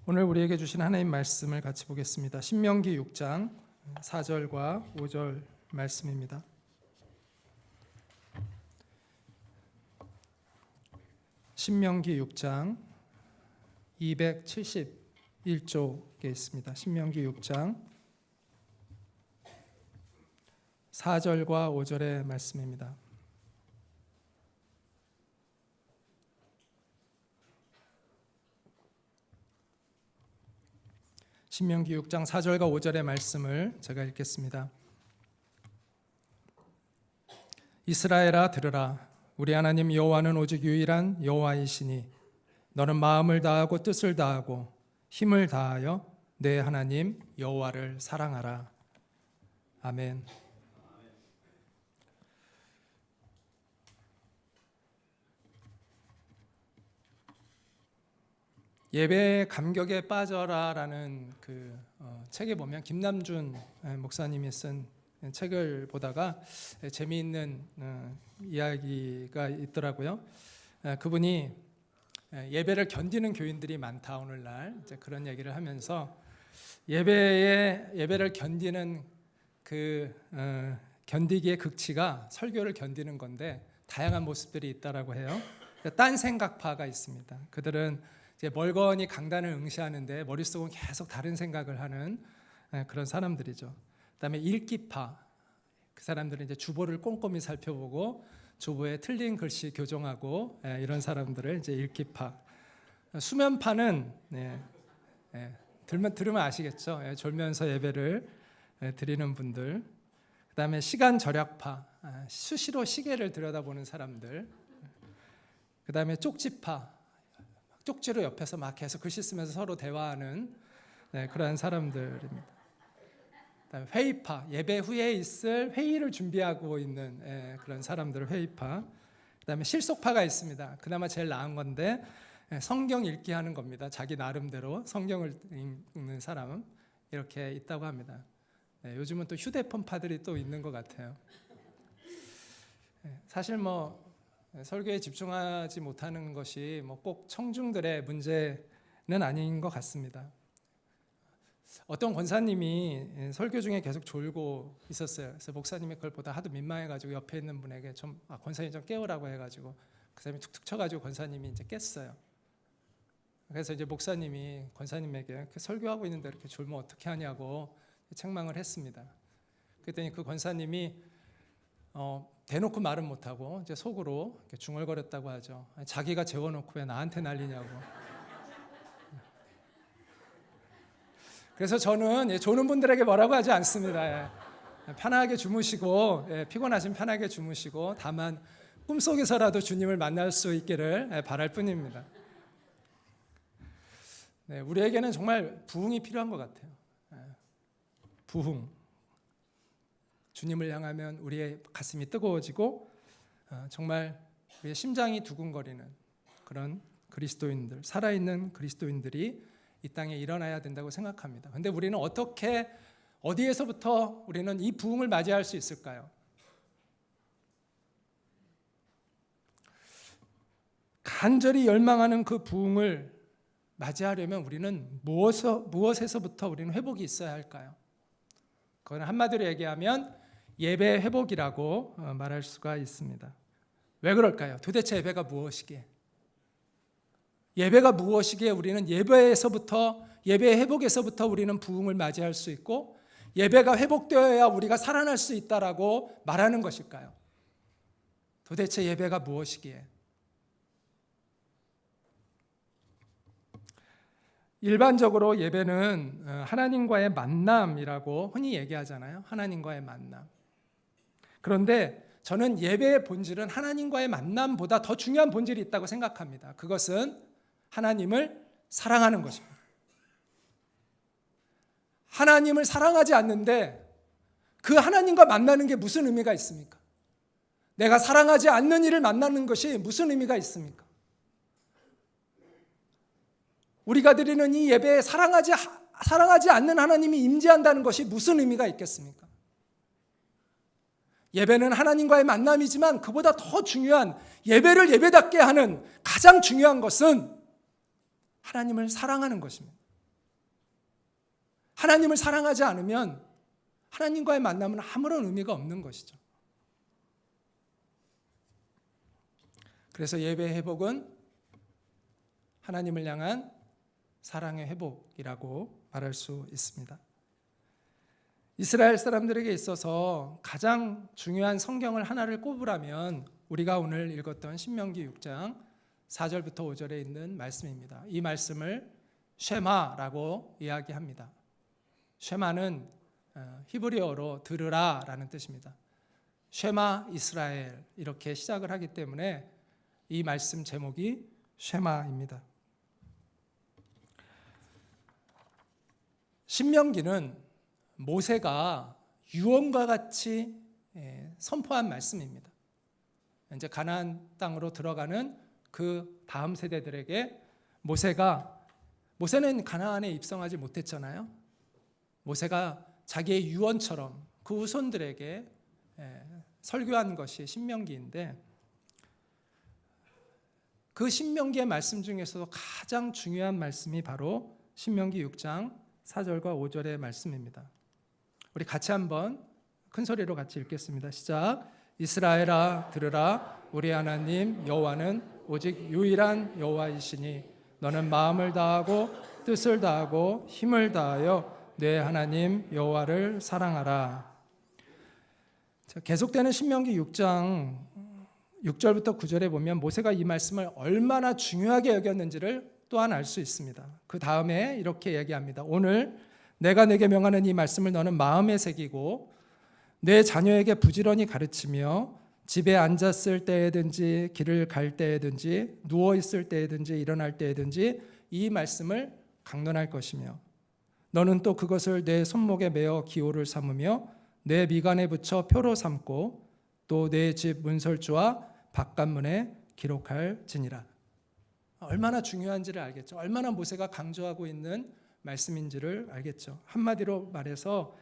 오늘 우리에게 주신 하나님 말씀을 같이 보겠습니다. 신명기 6장 4절과 5절 말씀입니다. 신명기 6장 271쪽에 있습니다. 신명기 6장 4절과 5절의 말씀입니다. 신명기 6장 4절과 5절의 말씀을 제가 읽겠습니다. 이스라엘아 들으라. 우리 하나님 여호와는 오직 유일한 여호와이시니 너는 마음을 다하고 뜻을 다하고 힘을 다하여 내 하나님 여호와를 사랑하라. 아멘. 예배의 감격에 빠져라라는 책에 보면 김남준 목사님이 쓴 책을 보다가 재미있는 이야기가 있더라고요. 그분이 예배를 견디는 교인들이 많다 오늘날 이제 그런 얘기를 하면서 예배를 견디는 견디기의 극치가 설교를 견디는 건데 다양한 모습들이 있다라고 해요. 딴 생각파가 있습니다. 그들은 이제 멀거니 강단을 응시하는데 머릿속은 계속 다른 생각을 하는 그런 사람들이죠. 그다음에 읽기파, 그 사람들은 이제 주보를 꼼꼼히 살펴보고 주보에 틀린 글씨 교정하고 이런 사람들을 이제 읽기파. 수면파는 들으면 아시겠죠. 졸면서 예배를 드리는 분들. 그다음에 시간 절약파, 수시로 시계를 들여다보는 사람들. 그다음에 쪽지파, 쪽지로 옆에서 막 계속 글씨 쓰면서 서로 대화하는 그러한 사람들입니다. 그다음에 회의파, 예배 후에 있을 회의를 준비하고 있는 그런 사람들 회의파. 그다음에 실속파가 있습니다. 그나마 제일 나은 건데 성경 읽기 하는 겁니다. 자기 나름대로 성경을 읽는 사람 이렇게 있다고 합니다. 요즘은 또 휴대폰파들이 또 있는 것 같아요. 사실 설교에 집중하지 못하는 것이 꼭 청중들의 문제는 아닌 것 같습니다. 어떤 권사님이 설교 중에 계속 졸고 있었어요. 그래서 목사님이 그걸 보다 하도 민망해가지고 옆에 있는 분에게 권사님 좀 깨우라고 해가지고 그 사람이 툭툭 쳐가지고 권사님이 이제 깼어요. 그래서 이제 목사님이 권사님에게 설교하고 있는데 이렇게 졸면 어떻게 하냐고 책망을 했습니다. 그랬더니 그 권사님이 대놓고 말은 못하고 이제 속으로 이렇게 중얼거렸다고 하죠. 자기가 재워놓고 왜 나한테 난리냐고. 그래서 저는 조는 분들에게 뭐라고 하지 않습니다. 편하게 주무시고 피곤하시면 편하게 주무시고 다만 꿈속에서라도 주님을 만날 수 있기를 바랄 뿐입니다. 우리에게는 정말 부흥이 필요한 것 같아요. 부흥. 주님을 향하면 우리의 가슴이 뜨거워지고 정말 우리의 심장이 두근거리는 그런 그리스도인들, 살아있는 그리스도인들이 이 땅에 일어나야 된다고 생각합니다. 그런데 우리는 어디에서부터 우리는 이 부흥을 맞이할 수 있을까요? 간절히 열망하는 그 부흥을 맞이하려면 우리는 무엇에서부터 우리는 회복이 있어야 할까요? 그건 한마디로 얘기하면 예배 회복이라고 말할 수가 있습니다. 왜 그럴까요? 도대체 예배가 무엇이기에? 예배가 무엇이기에 우리는 예배의 회복에서부터 우리는 부흥을 맞이할 수 있고 예배가 회복되어야 우리가 살아날 수 있다라고 말하는 것일까요? 도대체 예배가 무엇이기에? 일반적으로 예배는 하나님과의 만남이라고 흔히 얘기하잖아요. 하나님과의 만남. 그런데 저는 예배의 본질은 하나님과의 만남보다 더 중요한 본질이 있다고 생각합니다. 그것은 하나님을 사랑하는 것입니다. 하나님을 사랑하지 않는데 그 하나님과 만나는 게 무슨 의미가 있습니까? 내가 사랑하지 않는 이를 만나는 것이 무슨 의미가 있습니까? 우리가 드리는 이 예배에 사랑하지 않는 하나님이 임재한다는 것이 무슨 의미가 있겠습니까? 예배는 하나님과의 만남이지만 그보다 더 중요한 예배를 예배답게 하는 가장 중요한 것은 하나님을 사랑하는 것입니다. 하나님을 사랑하지 않으면 하나님과의 만남은 아무런 의미가 없는 것이죠. 그래서 예배의 회복은 하나님을 향한 사랑의 회복이라고 말할 수 있습니다. 이스라엘 사람들에게 있어서 가장 중요한 성경을 하나를 꼽으라면 우리가 오늘 읽었던 신명기 6장 4절부터 5절에 있는 말씀입니다. 이 말씀을 쉐마라고 이야기합니다. 쉐마는 히브리어로 들으라 라는 뜻입니다. 쉐마 이스라엘 이렇게 시작을 하기 때문에 이 말씀 제목이 쉐마입니다. 신명기는 모세가 유언과 같이 선포한 말씀입니다. 이제 가나안 땅으로 들어가는 그 다음 세대들에게 모세는 가나안에 입성하지 못했잖아요. 모세가 자기의 유언처럼 그 후손들에게 설교한 것이 신명기인데 그 신명기의 말씀 중에서도 가장 중요한 말씀이 바로 신명기 6장 4절과 5절의 말씀입니다. 우리 같이 한번 큰 소리로 같이 읽겠습니다. 시작. 이스라엘아 들으라. 우리 하나님 여호와는 오직 유일한 여호와이시니 너는 마음을 다하고 뜻을 다하고 힘을 다하여 내 하나님 여호와를 사랑하라. 자, 계속되는 신명기 6장 6절부터 9절에 보면 모세가 이 말씀을 얼마나 중요하게 여겼는지를 또한 알 수 있습니다. 그 다음에 이렇게 얘기합니다. 오늘 내가 내게 명하는 이 말씀을 너는 마음에 새기고 내 자녀에게 부지런히 가르치며 집에 앉았을 때에든지 길을 갈 때에든지 누워 있을 때에든지 일어날 때에든지 이 말씀을 강론할 것이며 너는 또 그것을 내 손목에 메어 기호를 삼으며 내 미간에 붙여 표로 삼고 또 내 집 문설주와 바깥문에 기록할지니라. 얼마나 중요한지를 알겠죠. 얼마나 모세가 강조하고 있는 말씀인지를 알겠죠. 한마디로 말해서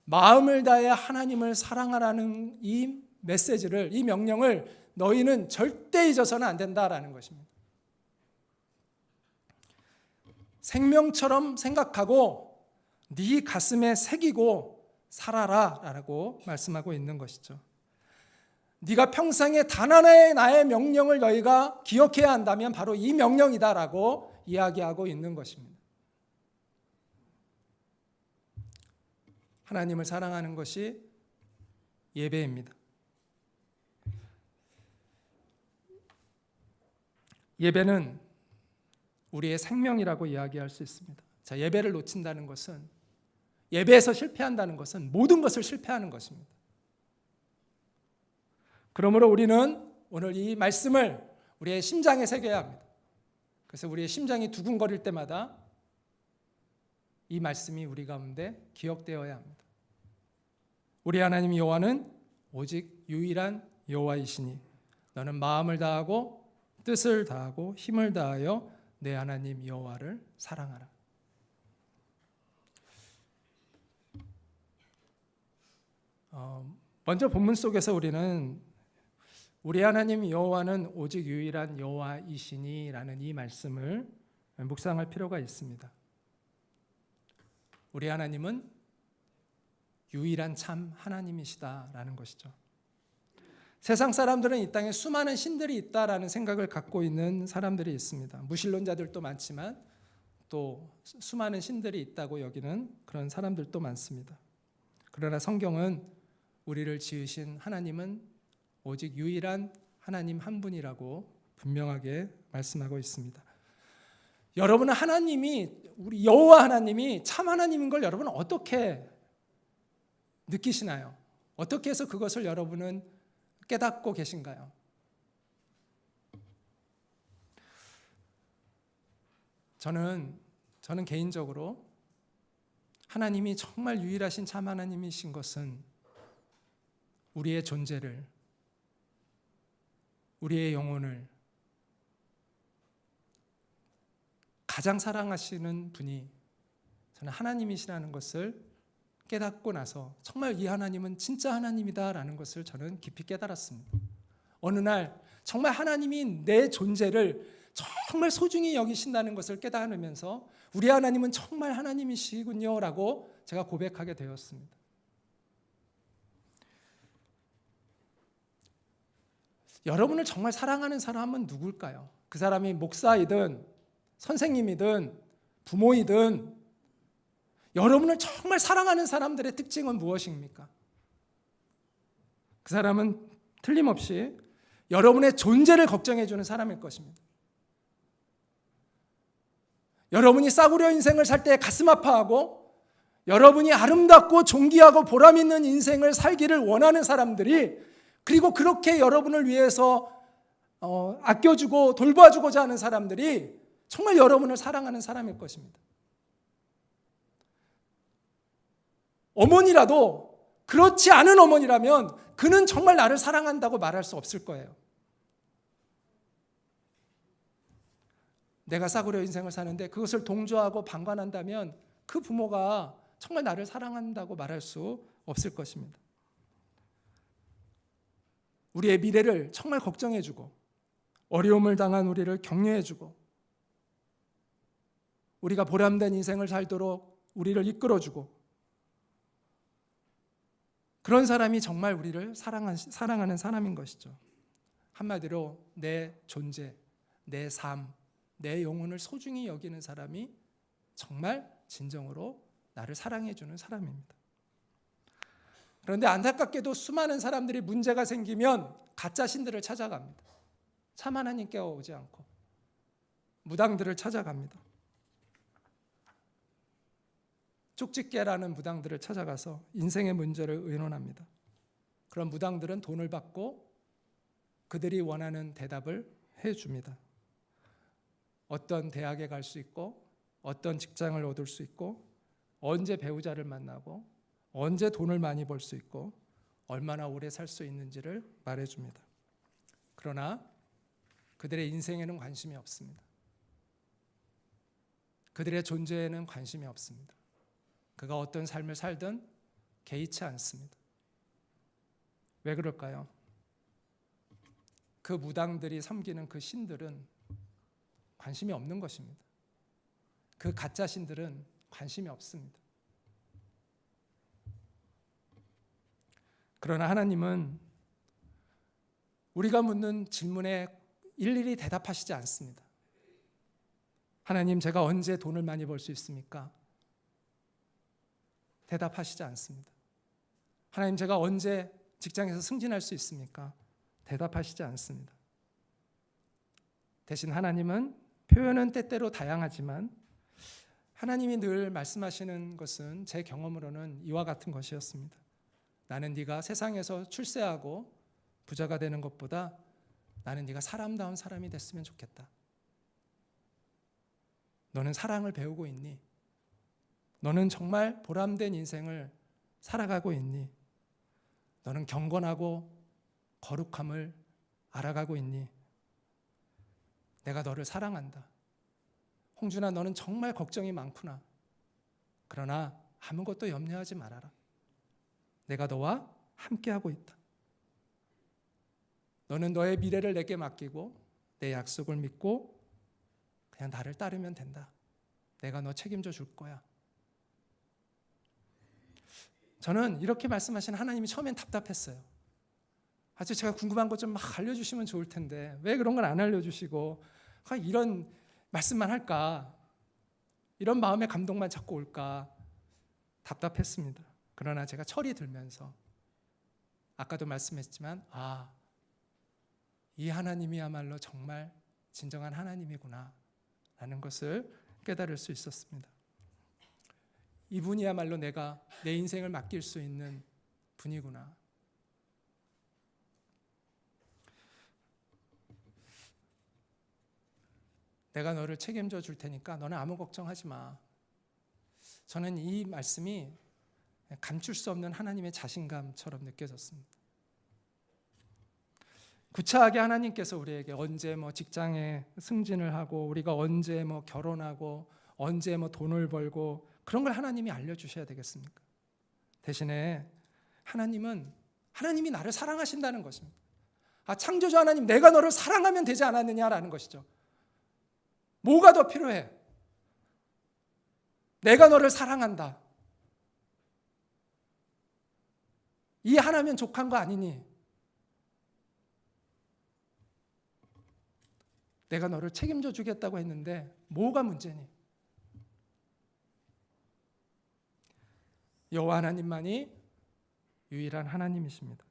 마음을 다해 하나님을 사랑하라는 이 메시지를, 이 명령을 너희는 절대 잊어서는 안 된다라는 것입니다. 생명처럼 생각하고 네 가슴에 새기고 살아라라고 말씀하고 있는 것이죠. 네가 평생에 단 하나의 나의 명령을 너희가 기억해야 한다면 바로 이 명령이다라고 이야기하고 있는 것입니다. 하나님을 사랑하는 것이 예배입니다. 예배는 우리의 생명이라고 이야기할 수 있습니다. 자, 예배를 놓친다는 것은, 예배에서 실패한다는 것은 모든 것을 실패하는 것입니다. 그러므로 우리는 오늘 이 말씀을 우리의 심장에 새겨야 합니다. 그래서 우리의 심장이 두근거릴 때마다 이 말씀이 우리 가운데 기억되어야 합니다. 우리 하나님 여호와는 오직 유일한 여호와이시니 너는 마음을 다하고 뜻을 다하고 힘을 다하여 내 하나님 여호와를 사랑하라. 먼저 본문 속에서 우리는 우리 하나님 여호와는 오직 유일한 여호와이시니 라는 이 말씀을 묵상할 필요가 있습니다. 우리 하나님은 유일한 참 하나님이시다라는 것이죠. 세상 사람들은 이 땅에 수많은 신들이 있다라는 생각을 갖고 있는 사람들이 있습니다. 무신론자들도 많지만 또 수많은 신들이 있다고 여기는 그런 사람들도 많습니다. 그러나 성경은 우리를 지으신 하나님은 오직 유일한 하나님 한 분이라고 분명하게 말씀하고 있습니다. 여러분은 하나님이, 우리 여호와 하나님이 참 하나님인 걸 여러분은 어떻게 느끼시나요? 어떻게 해서 그것을 여러분은 깨닫고 계신가요? 저는 개인적으로 하나님이 정말 유일하신 참 하나님이신 것은 우리의 존재를, 우리의 영혼을 가장 사랑하시는 분이 저는 하나님이시라는 것을 깨닫고 나서 정말 이 하나님은 진짜 하나님이다라는 것을 저는 깊이 깨달았습니다. 어느 날 정말 하나님이 내 존재를 정말 소중히 여기신다는 것을 깨달으면서 우리 하나님은 정말 하나님이시군요 라고 제가 고백하게 되었습니다. 여러분을 정말 사랑하는 사람은 누굴까요? 그 사람이 목사이든 선생님이든 부모이든 여러분을 정말 사랑하는 사람들의 특징은 무엇입니까? 그 사람은 틀림없이 여러분의 존재를 걱정해 주는 사람일 것입니다. 여러분이 싸구려 인생을 살 때 가슴 아파하고 여러분이 아름답고 존귀하고 보람 있는 인생을 살기를 원하는 사람들이, 그리고 그렇게 여러분을 위해서 아껴주고 돌봐주고자 하는 사람들이 정말 여러분을 사랑하는 사람일 것입니다. 어머니라도 그렇지 않은 어머니라면 그는 정말 나를 사랑한다고 말할 수 없을 거예요. 내가 싸구려 인생을 사는데 그것을 동조하고 방관한다면 그 부모가 정말 나를 사랑한다고 말할 수 없을 것입니다. 우리의 미래를 정말 걱정해주고 어려움을 당한 우리를 격려해주고 우리가 보람된 인생을 살도록 우리를 이끌어주고 그런 사람이 정말 우리를 사랑하는 사람인 것이죠. 한마디로 내 존재, 내 삶, 내 영혼을 소중히 여기는 사람이 정말 진정으로 나를 사랑해주는 사람입니다. 그런데 안타깝게도 수많은 사람들이 문제가 생기면 가짜 신들을 찾아갑니다. 참 하나님께 오지 않고 무당들을 찾아갑니다. 쪽집게라는 무당들을 찾아가서 인생의 문제를 의논합니다. 그런 무당들은 돈을 받고 그들이 원하는 대답을 해줍니다. 어떤 대학에 갈 수 있고 어떤 직장을 얻을 수 있고 언제 배우자를 만나고 언제 돈을 많이 벌 수 있고 얼마나 오래 살 수 있는지를 말해줍니다. 그러나 그들의 인생에는 관심이 없습니다. 그들의 존재에는 관심이 없습니다. 그가 어떤 삶을 살든 개의치 않습니다. 왜 그럴까요? 그 무당들이 섬기는 그 신들은 관심이 없는 것입니다. 그 가짜 신들은 관심이 없습니다. 그러나 하나님은 우리가 묻는 질문에 일일이 대답하시지 않습니다. 하나님, 제가 언제 돈을 많이 벌 수 있습니까? 대답하시지 않습니다. 하나님, 제가 언제 직장에서 승진할 수 있습니까? 대답하시지 않습니다. 대신 하나님은 표현은 때때로 다양하지만 하나님이 늘 말씀하시는 것은 제 경험으로는 이와 같은 것이었습니다. 나는 네가 세상에서 출세하고 부자가 되는 것보다 나는 네가 사람다운 사람이 됐으면 좋겠다. 너는 사랑을 배우고 있니? 너는 정말 보람된 인생을 살아가고 있니? 너는 경건하고 거룩함을 알아가고 있니? 내가 너를 사랑한다. 홍준아, 너는 정말 걱정이 많구나. 그러나 아무것도 염려하지 말아라. 내가 너와 함께하고 있다. 너는 너의 미래를 내게 맡기고 내 약속을 믿고 그냥 나를 따르면 된다. 내가 너 책임져 줄 거야. 저는 이렇게 말씀하시는 하나님이 처음엔 답답했어요. 아주 제가 궁금한 것 좀 막 알려주시면 좋을 텐데 왜 그런 걸 안 알려주시고 이런 말씀만 할까? 이런 마음의 감동만 자꾸 올까? 답답했습니다. 그러나 제가 철이 들면서 아까도 말씀했지만 이 하나님이야말로 정말 진정한 하나님이구나 라는 것을 깨달을 수 있었습니다. 이분이야말로 내가 내 인생을 맡길 수 있는 분이구나. 내가 너를 책임져 줄 테니까 너는 아무 걱정하지 마. 저는 이 말씀이 감출 수 없는 하나님의 자신감처럼 느껴졌습니다. 구차하게 하나님께서 우리에게 언제 직장에 승진을 하고 우리가 언제 결혼하고 언제 돈을 벌고 그런 걸 하나님이 알려주셔야 되겠습니까? 대신에 하나님이 나를 사랑하신다는 것입니다. 창조주 하나님, 내가 너를 사랑하면 되지 않았느냐라는 것이죠. 뭐가 더 필요해? 내가 너를 사랑한다. 이 하나면 족한 거 아니니? 내가 너를 책임져 주겠다고 했는데 뭐가 문제니? 여호와 하나님만이 유일한 하나님이십니다.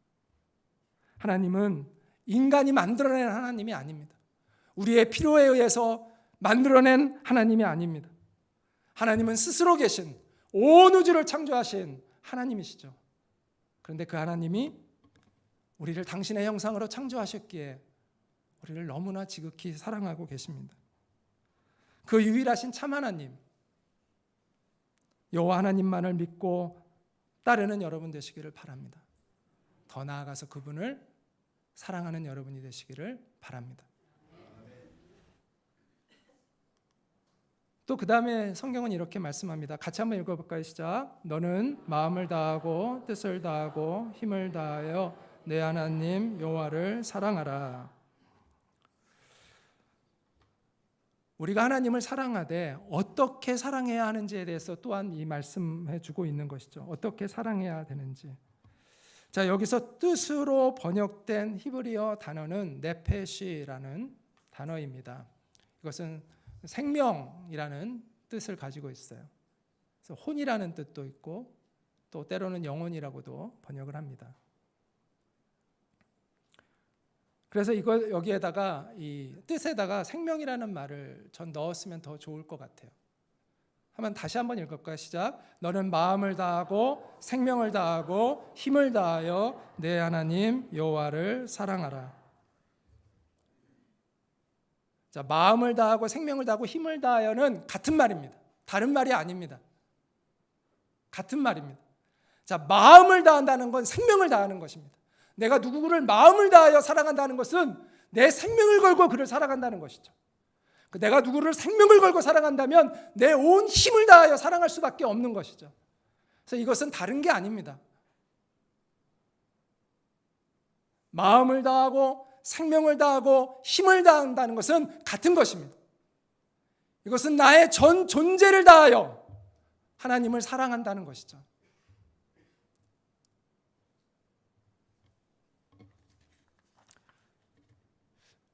하나님은 인간이 만들어낸 하나님이 아닙니다. 우리의 필요에 의해서 만들어낸 하나님이 아닙니다. 하나님은 스스로 계신 온 우주를 창조하신 하나님이시죠. 그런데 그 하나님이 우리를 당신의 형상으로 창조하셨기에 우리를 너무나 지극히 사랑하고 계십니다. 그 유일하신 참 하나님, 여호와 하나님만을 믿고 따르는 여러분 되시기를 바랍니다. 더 나아가서 그분을 사랑하는 여러분이 되시기를 바랍니다. 또 그 다음에 성경은 이렇게 말씀합니다. 같이 한번 읽어볼까요? 시작. 너는 마음을 다하고 뜻을 다하고 힘을 다하여 내 하나님 여호와를 사랑하라. 우리가 하나님을 사랑하되 어떻게 사랑해야 하는지에 대해서 또한 이 말씀해 주고 있는 것이죠. 어떻게 사랑해야 되는지. 자, 여기서 뜻으로 번역된 히브리어 단어는 네페시라는 단어입니다. 이것은 생명이라는 뜻을 가지고 있어요. 그래서 혼이라는 뜻도 있고 또 때로는 영혼이라고도 번역을 합니다. 그래서 이걸 여기에다가 이 뜻에다가 생명이라는 말을 전 넣었으면 더 좋을 것 같아요. 다시 한번 읽을까요? 시작. 너는 마음을 다하고 생명을 다하고 힘을 다하여 내 하나님 여호와를 사랑하라. 자, 마음을 다하고 생명을 다하고 힘을 다하여는 같은 말입니다. 다른 말이 아닙니다. 같은 말입니다. 자, 마음을 다한다는 건 생명을 다하는 것입니다. 내가 누구를 마음을 다하여 사랑한다는 것은 내 생명을 걸고 그를 사랑한다는 것이죠. 내가 누구를 생명을 걸고 사랑한다면 내 온 힘을 다하여 사랑할 수밖에 없는 것이죠. 그래서 이것은 다른 게 아닙니다. 마음을 다하고 생명을 다하고 힘을 다한다는 것은 같은 것입니다. 이것은 나의 전 존재를 다하여 하나님을 사랑한다는 것이죠.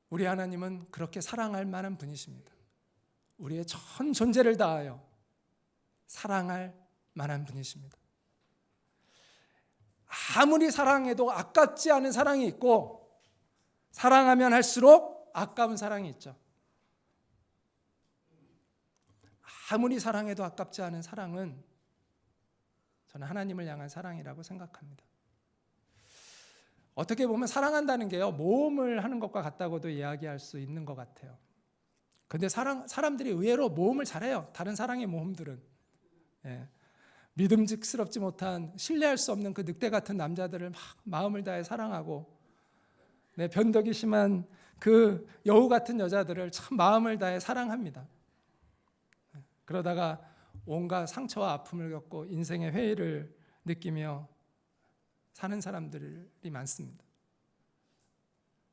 우리 하나님은 그렇게 사랑할 만한 분이십니다. 우리의 전 존재를 다하여 사랑할 만한 분이십니다. 아무리 사랑해도 아깝지 않은 사랑이 있고 사랑하면 할수록 아까운 사랑이 있죠. 아무리 사랑해도 아깝지 않은 사랑은 저는 하나님을 향한 사랑이라고 생각합니다. 어떻게 보면 사랑한다는 게요, 모험을 하는 것과 같다고도 이야기할 수 있는 것 같아요. 근데 사람들이 의외로 모험을 잘해요. 다른 사랑의 모험들은. 믿음직스럽지 못한, 신뢰할 수 없는 그 늑대 같은 남자들을 막 마음을 다해 사랑하고, 변덕이 심한 그 여우 같은 여자들을 참 마음을 다해 사랑합니다. 그러다가 온갖 상처와 아픔을 겪고 인생의 회의를 느끼며 사는 사람들이 많습니다.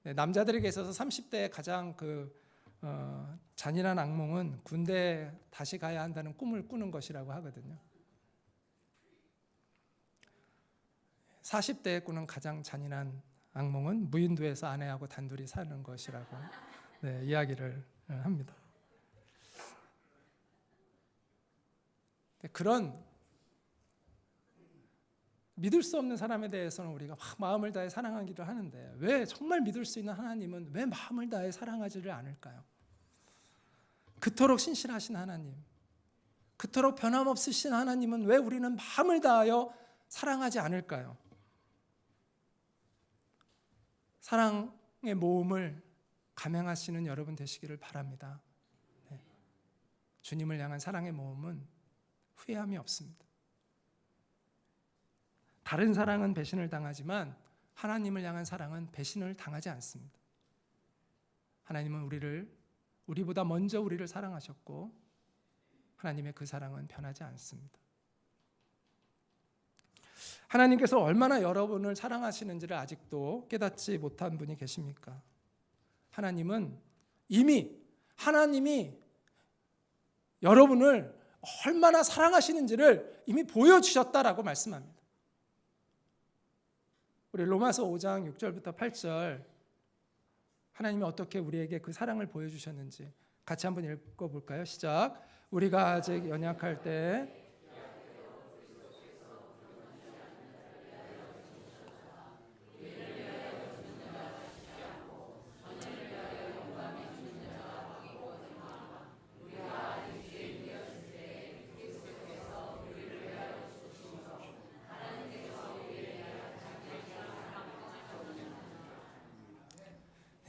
남자들에게 있어서 30대의 가장 잔인한 악몽은 군대에 다시 가야 한다는 꿈을 꾸는 것이라고 하거든요. 40대에 꾸는 가장 잔인한 악몽은 무인도에서 아내하고 단둘이 사는 것이라고 이야기를 합니다. 그런 믿을 수 없는 사람에 대해서는 우리가 막 마음을 다해 사랑하기도 하는데 왜 정말 믿을 수 있는 하나님은 왜 마음을 다해 사랑하지를 않을까요? 그토록 신실하신 하나님, 그토록 변함없으신 하나님은 왜 우리는 마음을 다하여 사랑하지 않을까요? 사랑의 모험을 감행하시는 여러분 되시기를 바랍니다. 주님을 향한 사랑의 모험은 후회함이 없습니다. 다른 사랑은 배신을 당하지만 하나님을 향한 사랑은 배신을 당하지 않습니다. 하나님은 우리보다 먼저 우리를 사랑하셨고 하나님의 그 사랑은 변하지 않습니다. 하나님께서 얼마나 여러분을 사랑하시는지를 아직도 깨닫지 못한 분이 계십니까? 하나님은 이미 하나님이 여러분을 얼마나 사랑하시는지를 이미 보여주셨다라고 말씀합니다. 우리 로마서 5장 6절부터 8절 하나님이 어떻게 우리에게 그 사랑을 보여주셨는지 같이 한번 읽어볼까요? 시작. 우리가 아직 연약할 때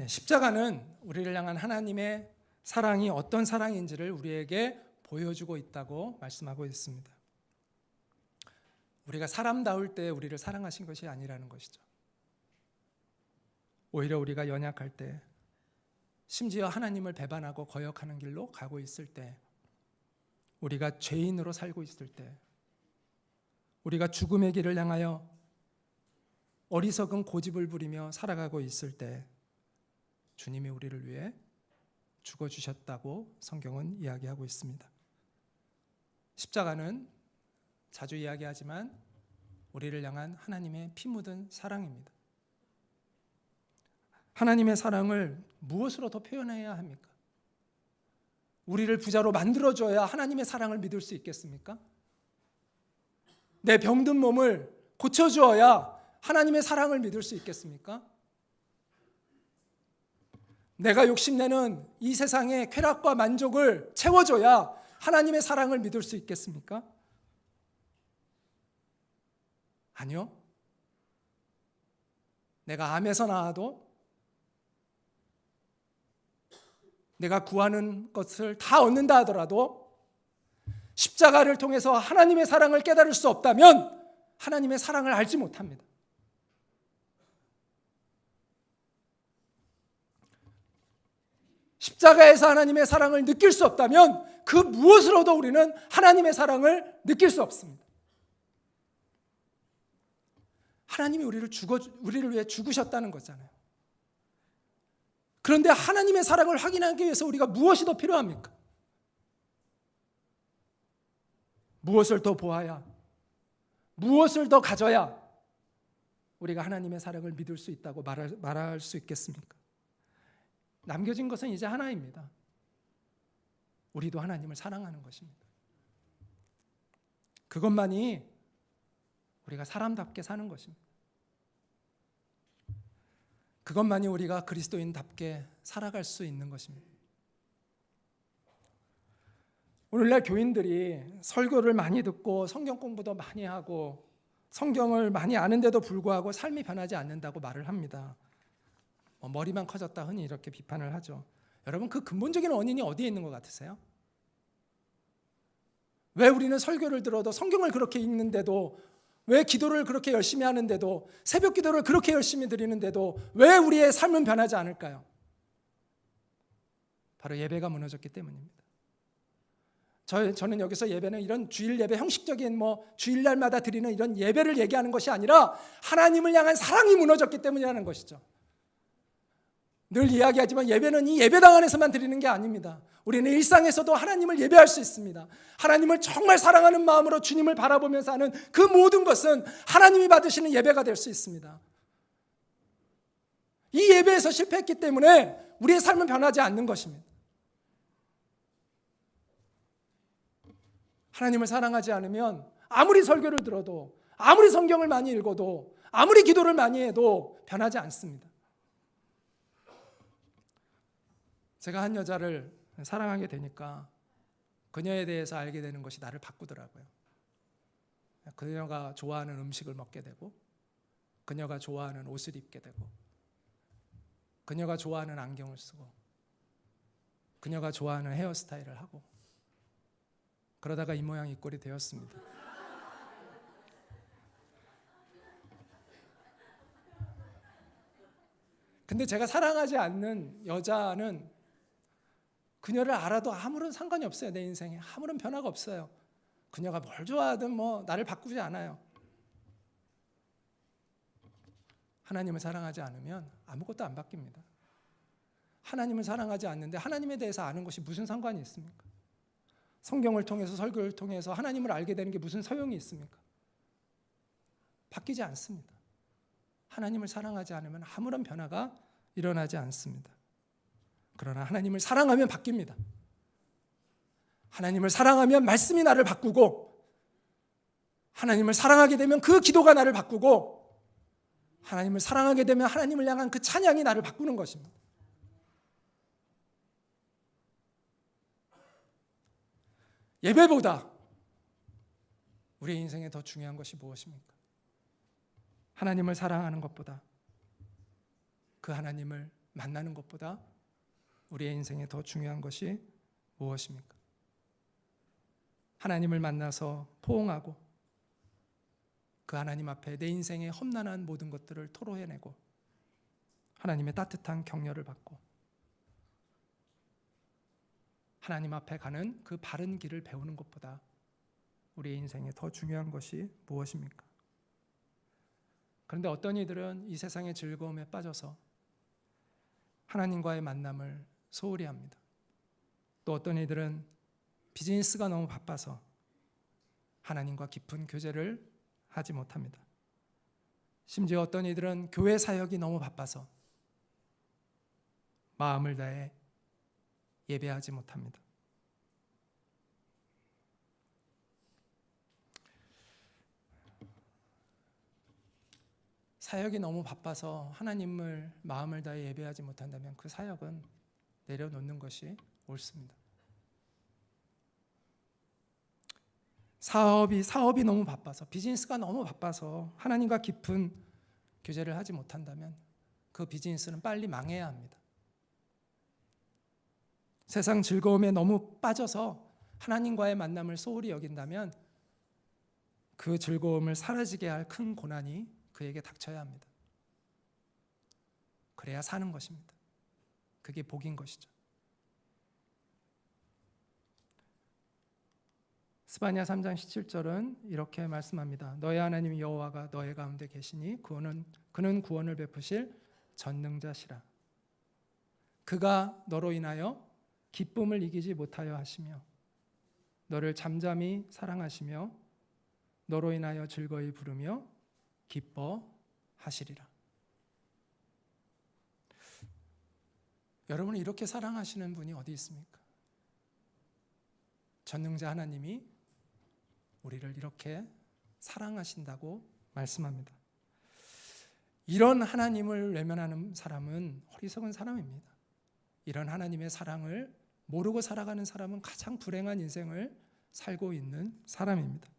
십자가는 우리를 향한 하나님의 사랑이 어떤 사랑인지를 우리에게 보여주고 있다고 말씀하고 있습니다. 우리가 사람다울 때 우리를 사랑하신 것이 아니라는 것이죠. 오히려 우리가 연약할 때, 심지어 하나님을 배반하고 거역하는 길로 가고 있을 때, 우리가 죄인으로 살고 있을 때, 우리가 죽음의 길을 향하여 어리석은 고집을 부리며 살아가고 있을 때 주님이 우리를 위해 죽어주셨다고 성경은 이야기하고 있습니다. 십자가는 자주 이야기하지만 우리를 향한 하나님의 피 묻은 사랑입니다. 하나님의 사랑을 무엇으로 더 표현해야 합니까? 우리를 부자로 만들어줘야 하나님의 사랑을 믿을 수 있겠습니까? 내 병든 몸을 고쳐주어야 하나님의 사랑을 믿을 수 있겠습니까? 내가 욕심내는 이 세상의 쾌락과 만족을 채워줘야 하나님의 사랑을 믿을 수 있겠습니까? 아니요. 내가 암에서 나아도 내가 구하는 것을 다 얻는다 하더라도 십자가를 통해서 하나님의 사랑을 깨달을 수 없다면 하나님의 사랑을 알지 못합니다. 십자가에서 하나님의 사랑을 느낄 수 없다면 그 무엇으로도 우리는 하나님의 사랑을 느낄 수 없습니다. 하나님이 우리를 위해 죽으셨다는 거잖아요. 그런데 하나님의 사랑을 확인하기 위해서 우리가 무엇이 더 필요합니까? 무엇을 더 보아야, 무엇을 더 가져야 우리가 하나님의 사랑을 믿을 수 있다고 말할 수 있겠습니까? 남겨진 것은 이제 하나입니다. 우리도 하나님을 사랑하는 것입니다. 그것만이 우리가 사람답게 사는 것입니다. 그것만이 우리가 그리스도인답게 살아갈 수 있는 것입니다. 오늘날 교인들이 설교를 많이 듣고 성경 공부도 많이 하고 성경을 많이 아는데도 불구하고 삶이 변하지 않는다고 말을 합니다. 머리만 커졌다 흔히 이렇게 비판을 하죠. 여러분, 그 근본적인 원인이 어디에 있는 것 같으세요? 왜 우리는 설교를 들어도 성경을 그렇게 읽는데도, 왜 기도를 그렇게 열심히 하는데도, 새벽 기도를 그렇게 열심히 드리는데도 왜 우리의 삶은 변하지 않을까요? 바로 예배가 무너졌기 때문입니다. 저는 여기서 예배는 이런 주일 예배, 형식적인 주일날마다 드리는 이런 예배를 얘기하는 것이 아니라 하나님을 향한 사랑이 무너졌기 때문이라는 것이죠. 늘 이야기하지만 예배는 이 예배당 안에서만 드리는 게 아닙니다. 우리는 일상에서도 하나님을 예배할 수 있습니다. 하나님을 정말 사랑하는 마음으로 주님을 바라보면서 하는 그 모든 것은 하나님이 받으시는 예배가 될 수 있습니다. 이 예배에서 실패했기 때문에 우리의 삶은 변하지 않는 것입니다. 하나님을 사랑하지 않으면 아무리 설교를 들어도, 아무리 성경을 많이 읽어도, 아무리 기도를 많이 해도 변하지 않습니다. 제가 한 여자를 사랑하게 되니까 그녀에 대해서 알게 되는 것이 나를 바꾸더라고요. 그녀가 좋아하는 음식을 먹게 되고, 그녀가 좋아하는 옷을 입게 되고, 그녀가 좋아하는 안경을 쓰고, 그녀가 좋아하는 헤어스타일을 하고, 그러다가 이 모양 이 꼴이 되었습니다. 근데 제가 사랑하지 않는 여자는 그녀를 알아도 아무런 상관이 없어요. 내 인생에 아무런 변화가 없어요. 그녀가 뭘 좋아하든 나를 바꾸지 않아요. 하나님을 사랑하지 않으면 아무것도 안 바뀝니다. 하나님을 사랑하지 않는데 하나님에 대해서 아는 것이 무슨 상관이 있습니까? 성경을 통해서 설교를 통해서 하나님을 알게 되는 게 무슨 소용이 있습니까? 바뀌지 않습니다. 하나님을 사랑하지 않으면 아무런 변화가 일어나지 않습니다. 그러나 하나님을 사랑하면 바뀝니다. 하나님을 사랑하면 말씀이 나를 바꾸고, 하나님을 사랑하게 되면 그 기도가 나를 바꾸고, 하나님을 사랑하게 되면 하나님을 향한 그 찬양이 나를 바꾸는 것입니다. 예배보다 우리의 인생에 더 중요한 것이 무엇입니까? 하나님을 사랑하는 것보다, 그 하나님을 만나는 것보다 우리의 인생에 더 중요한 것이 무엇입니까? 하나님을 만나서 포옹하고 그 하나님 앞에 내 인생의 험난한 모든 것들을 토로해내고 하나님의 따뜻한 격려를 받고 하나님 앞에 가는 그 바른 길을 배우는 것보다 우리의 인생에 더 중요한 것이 무엇입니까? 그런데 어떤 이들은 이 세상의 즐거움에 빠져서 하나님과의 만남을 소홀히 합니다. 또 어떤 이들은 비즈니스가 너무 바빠서 하나님과 깊은 교제를 하지 못합니다. 심지어 어떤 이들은 교회 사역이 너무 바빠서 마음을 다해 예배하지 못합니다. 사역이 너무 바빠서 하나님을 마음을 다해 예배하지 못한다면 그 사역은 내려놓는 것이 옳습니다. 사업이 너무 바빠서, 비즈니스가 너무 바빠서 하나님과 깊은 교제를 하지 못한다면 그 비즈니스는 빨리 망해야 합니다. 세상 즐거움에 너무 빠져서 하나님과의 만남을 소홀히 여긴다면 그 즐거움을 사라지게 할 큰 고난이 그에게 닥쳐야 합니다. 그래야 사는 것입니다. 그게 복인 것이죠. 스바냐 3장 17절은 이렇게 말씀합니다. 너의 하나님 여호와가 너의 가운데 계시니 그는 구원을 베푸실 전능자시라. 그가 너로 인하여 기쁨을 이기지 못하여 하시며 너를 잠잠히 사랑하시며 너로 인하여 즐거이 부르며 기뻐하시리라. 여러분은 이렇게 사랑하시는 분이 어디 있습니까? 전능자 하나님이 우리를 이렇게 사랑하신다고 말씀합니다. 이런 하나님을 외면하는 사람은 어리석은 사람입니다. 이런 하나님의 사랑을 모르고 살아가는 사람은 가장 불행한 인생을 살고 있는 사람입니다.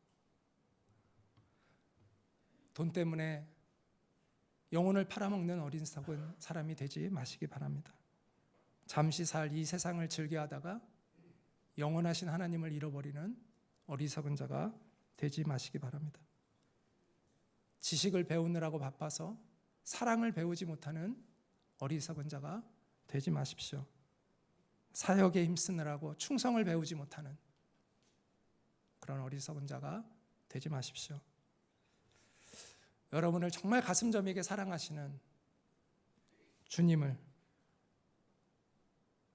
돈 때문에 영혼을 팔아먹는 어리석은 사람이 되지 마시기 바랍니다. 잠시 살 이 세상을 즐겨하다가 영원하신 하나님을 잃어버리는 어리석은 자가 되지 마시기 바랍니다. 지식을 배우느라고 바빠서 사랑을 배우지 못하는 어리석은 자가 되지 마십시오. 사역에 힘쓰느라고 충성을 배우지 못하는 그런 어리석은 자가 되지 마십시오. 여러분을 정말 가슴 저미게 사랑하시는 주님을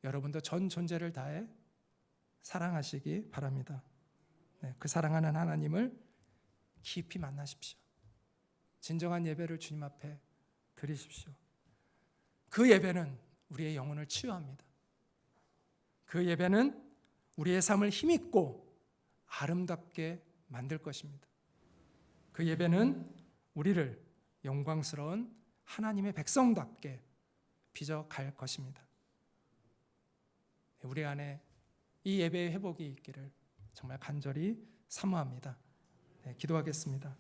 여러분도 전 존재를 다해 사랑하시기 바랍니다. 그 사랑하는 하나님을 깊이 만나십시오. 진정한 예배를 주님 앞에 드리십시오. 그 예배는 우리의 영혼을 치유합니다. 그 예배는 우리의 삶을 힘있고 아름답게 만들 것입니다. 그 예배는 우리를 영광스러운 하나님의 백성답게 빚어갈 것입니다. 우리 안에 이 예배의 회복이 있기를 정말 간절히 사모합니다. 기도하겠습니다.